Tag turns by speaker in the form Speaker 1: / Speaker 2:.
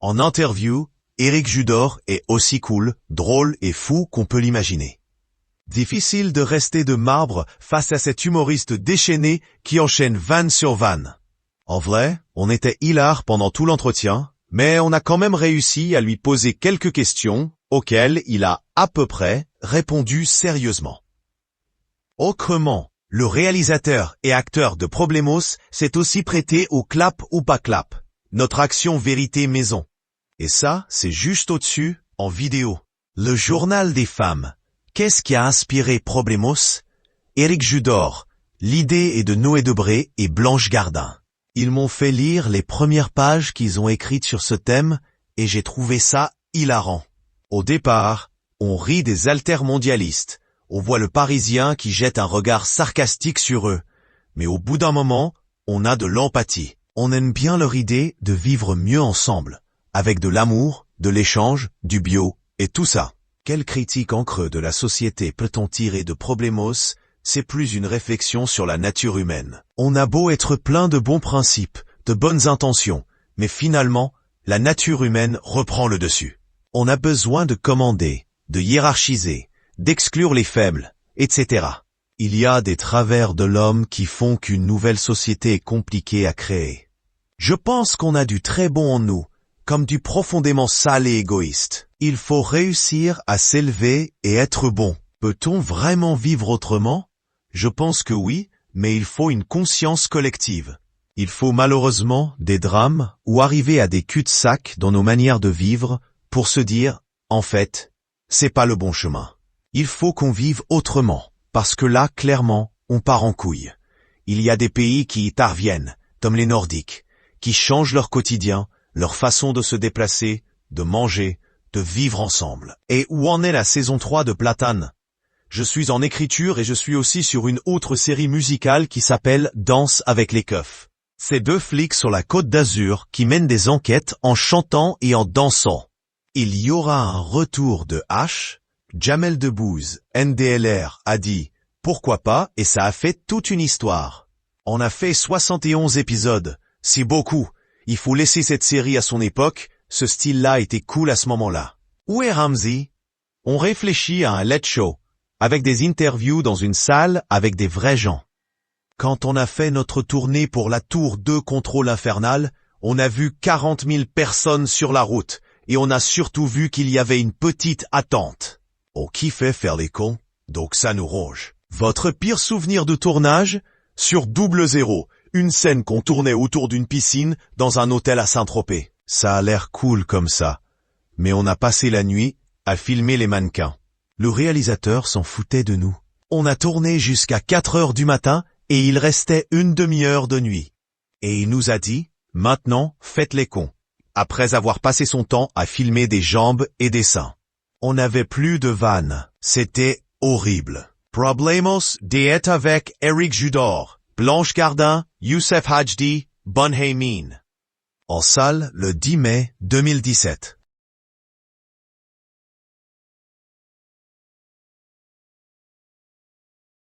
Speaker 1: En interview, Éric Judor est aussi cool, drôle et fou qu'on peut l'imaginer. Difficile de rester de marbre face à cet humoriste déchaîné qui enchaîne vanne sur vanne. En vrai, on était hilar pendant tout l'entretien, mais on a quand même réussi à lui poser quelques questions auxquelles il a à peu près répondu sérieusement. Autrement, le réalisateur et acteur de Problemos s'est aussi prêté au clap ou pas clap, notre action vérité maison. Et ça, c'est juste au-dessus, en vidéo. Le journal des femmes. Qu'est-ce qui a inspiré Problemos? Éric Judor. L'idée est de Noé Debré et Blanche Gardin. Ils m'ont fait lire les premières pages qu'ils ont écrites sur ce thème et j'ai trouvé ça hilarant. Au départ, on rit des altermondialistes. On voit le Parisien qui jette un regard sarcastique sur eux. Mais au bout d'un moment, on a de l'empathie. On aime bien leur idée de vivre mieux ensemble, avec de l'amour, de l'échange, du bio, et tout ça. Quelle critique en creux de la société peut-on tirer de Problemos? C'est plus une réflexion sur la nature humaine. On a beau être plein de bons principes, de bonnes intentions, mais finalement, la nature humaine reprend le dessus. On a besoin de commander, de hiérarchiser, d'exclure les faibles, etc. Il y a des travers de l'homme qui font qu'une nouvelle société est compliquée à créer. Je pense qu'on a du très bon en nous, comme du profondément sale et égoïste. Il faut réussir à s'élever et être bon. Peut-on vraiment vivre autrement? Je pense que oui, mais il faut une conscience collective. Il faut malheureusement des drames ou arriver à des cul-de-sac dans nos manières de vivre pour se dire, en fait, c'est pas le bon chemin. Il faut qu'on vive autrement, parce que là, clairement, on part en couille. Il y a des pays qui y parviennent, comme les Nordiques, qui changent leur quotidien, leur façon de se déplacer, de manger, de vivre ensemble. Et où en est la saison 3 de Platane? Je suis en écriture et je suis aussi sur une autre série musicale qui s'appelle Danse avec les keufs. C'est 2 flics sur la Côte d'Azur qui mènent des enquêtes en chantant et en dansant. Il y aura un retour de H. Jamel Debbouze, NDLR, a dit « Pourquoi pas ?» et ça a fait toute une histoire. On a fait 71 épisodes. C'est beaucoup. Il faut laisser cette série à son époque. Ce style-là était cool à ce moment-là. Où est Ramsey? On réfléchit à un late show, avec des interviews dans une salle avec des vrais gens. Quand on a fait notre tournée pour la Tour 2 Contrôle Infernal, on a vu 40 000 personnes sur la route, et on a surtout vu qu'il y avait une petite attente. On kiffait faire les cons, donc ça nous ronge. Votre pire souvenir de tournage? Sur Double Zéro, une scène qu'on tournait autour d'une piscine dans un hôtel à Saint-Tropez. Ça a l'air cool comme ça, mais on a passé la nuit à filmer les mannequins. Le réalisateur s'en foutait de nous. On a tourné jusqu'à 4 heures du matin et il restait une demi-heure de nuit. Et il nous a dit, maintenant, faites les cons. Après avoir passé son temps à filmer des jambes et des seins. On n'avait plus de vannes. C'était horrible. Problemos est avec Éric Judor, Blanche Gardin, Youssef Hadjdi, Bonne Haymin. En salle le 10 mai 2017.